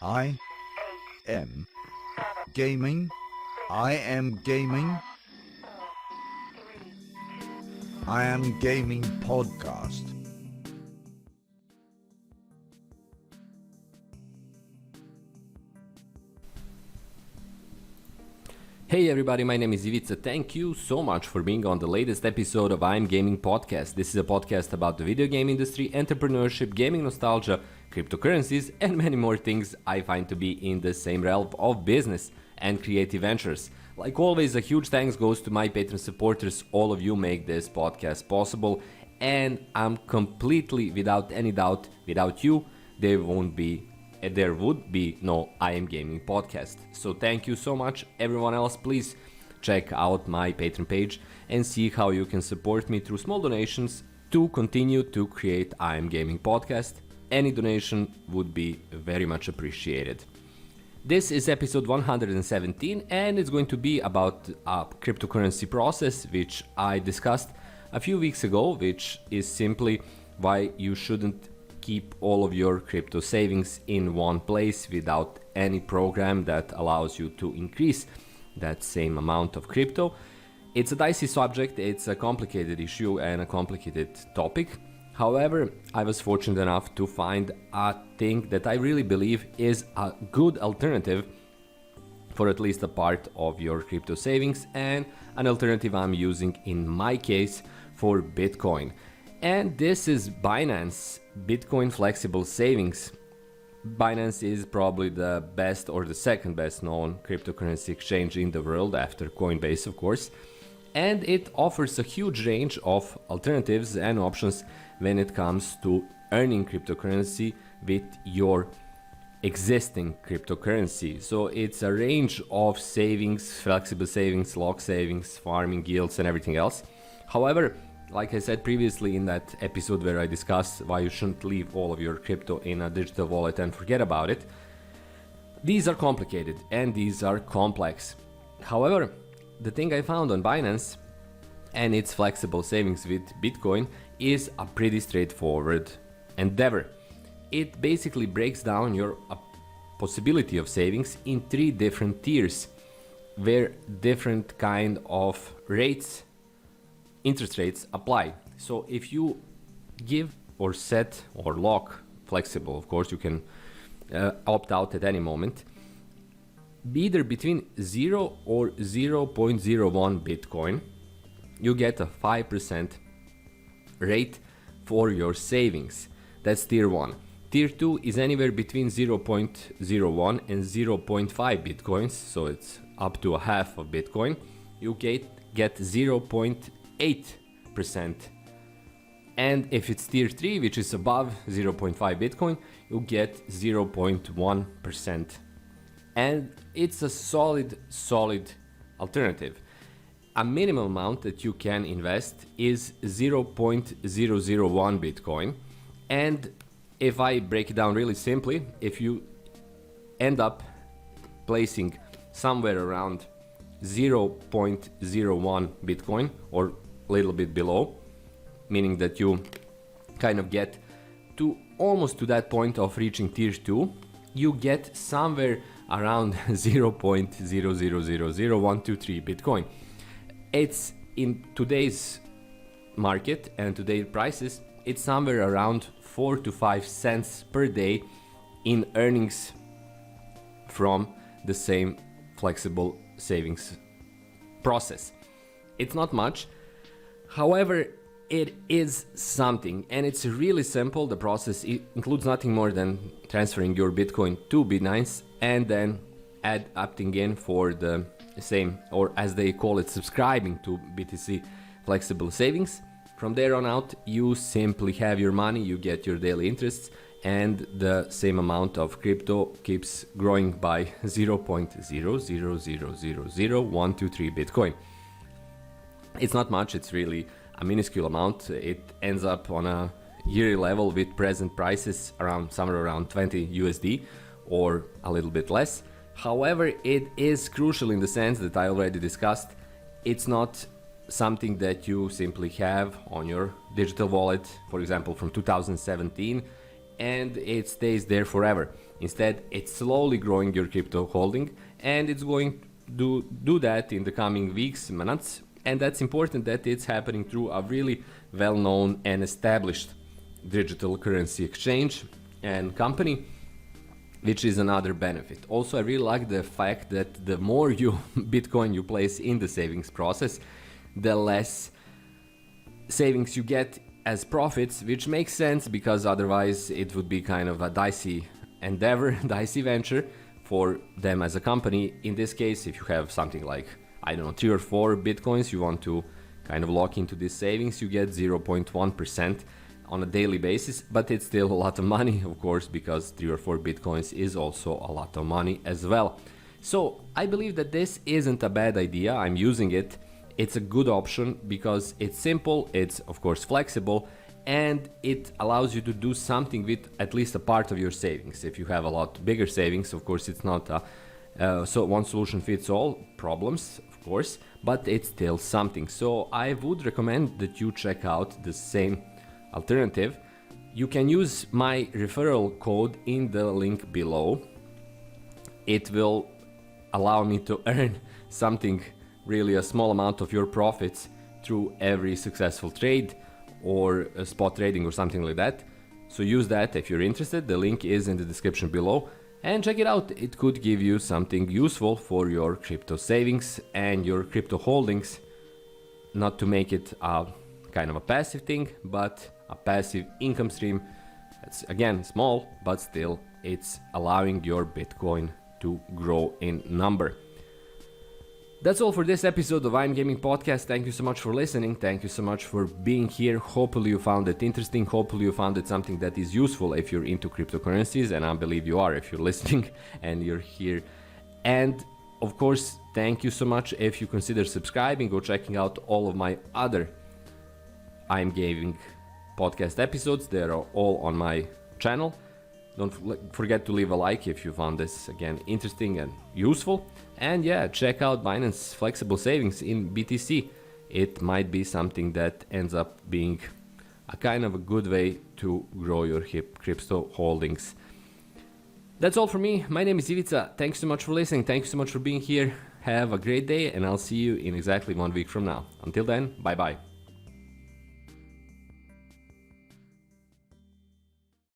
I am gaming. I am gaming. I am gaming podcast. Hey everybody, my name is Ivica. Thank you so much for being on the latest episode of I'm Gaming Podcast. This is a podcast about the video game industry, entrepreneurship, gaming nostalgia, cryptocurrencies, and many more things I find to be in the same realm of business and creative ventures. Like always, a huge thanks goes to my Patreon supporters. All of you make this podcast possible, and I'm completely without any doubt, without you, there would be no I Am Gaming podcast. So thank you so much. Everyone else, please check out my Patreon page and see how you can support me through small donations to continue to create I Am Gaming podcast. Any donation would be very much appreciated. This is episode 117 and it's going to be about a cryptocurrency process which I discussed a few weeks ago, which is simply why you shouldn't keep all of your crypto savings in one place without any program that allows you to increase that same amount of crypto. It's a dicey subject, it's a complicated issue and a complicated topic. However, I was fortunate enough to find a thing that I really believe is a good alternative for at least a part of your crypto savings, and an alternative I'm using in my case for Bitcoin. And this is Binance Bitcoin Flexible Savings. Binance is probably the best or the second best known cryptocurrency exchange in the world after Coinbase, of course. And it offers a huge range of alternatives and options when it comes to earning cryptocurrency with your existing cryptocurrency. So it's a range of savings, flexible savings, lock savings, farming yields and everything else. However, like I said previously in that episode where I discussed why you shouldn't leave all of your crypto in a digital wallet and forget about it, these are complicated and these are complex. However, the thing I found on Binance and its flexible savings with Bitcoin is a pretty straightforward endeavor. It basically breaks down your possibility of savings in 3 different tiers where different kind of interest rates apply. So if you give or set or lock flexible, of course you can opt out at any moment, either between 0 or 0.01 Bitcoin, you get a 5% rate for your savings. That's tier 1. Tier 2 is anywhere between 0.01 and 0.5 Bitcoins, so it's up to a half of Bitcoin. You get 0.8%. And if it's tier 3, which is above 0.5 Bitcoin, you get 0.1%. And it's a solid alternative. A minimum amount that you can invest is 0.001 Bitcoin. And if I break it down really simply, if you end up placing somewhere around 0.01 Bitcoin or a little bit below, meaning that you kind of get to almost to that point of reaching tier 2, you get somewhere around 0.0000123 Bitcoin. It's in today's market and today's prices, it's somewhere around 4 to 5 cents per day in earnings from the same flexible savings process. It's not much. However, it is something, and it's really simple. The process includes nothing more than transferring your Bitcoin to Binance and then opting in for the same, or as they call it, subscribing to BTC Flexible Savings. From there on out, you simply have your money, you get your daily interests, and the same amount of crypto keeps growing by 0.0000123 Bitcoin. It's not much, it's really a minuscule amount. It ends up on a yearly level with present prices somewhere around 20 USD or a little bit less. However, it is crucial in the sense that I already discussed. It's not something that you simply have on your digital wallet, for example, from 2017, and it stays there forever. Instead, it's slowly growing your crypto holding, and it's going to do that in the coming weeks, months. And that's important that it's happening through a really well-known and established digital currency exchange and company, which is another benefit. Also, I really like the fact that the more Bitcoin you place in the savings process, the less savings you get as profits, which makes sense because otherwise it would be kind of a dicey endeavor, dicey venture for them as a company. In this case, if you have something like, I don't know, 3 or 4 Bitcoins, you want to kind of lock into these savings, you get 0.1% on a daily basis, but it's still a lot of money, of course, because 3 or 4 Bitcoins is also a lot of money as well. So I believe that this isn't a bad idea. I'm using it. It's a good option because it's simple, it's of course flexible, and it allows you to do something with at least a part of your savings. If you have a lot bigger savings, of course it's not so one solution fits all problems, of course, but it's still something. So I would recommend that you check out the same alternative. You can use my referral code in the link below. It will allow me to earn something, really a small amount of your profits through every successful trade or spot trading or something like that. So use that if you're interested. The link is in the description below and check it out. It could give you something useful for your crypto savings and your crypto holdings. Not to make it a kind of a passive thing, but a passive income stream. It's again small, but still it's allowing your Bitcoin to grow in number. That's all for this episode of I'm Gaming Podcast. Thank you so much for listening. Thank you so much for being here. Hopefully you found it interesting. Hopefully you found it something that is useful if you're into cryptocurrencies, and I believe you are if you're listening and you're here. And of course, thank you so much if you consider subscribing or checking out all of my other I'm Gaming Podcast episodes. They are all on my channel. Don't forget to leave a like if you found this, again, interesting and useful. And yeah, check out Binance Flexible Savings in BTC. It might be something that ends up being a kind of a good way to grow your crypto holdings. That's all for me. My name is Ivica. Thanks so much for listening. Thanks so much for being here. Have a great day, and I'll see you in exactly 1 week from now. Until then, bye-bye.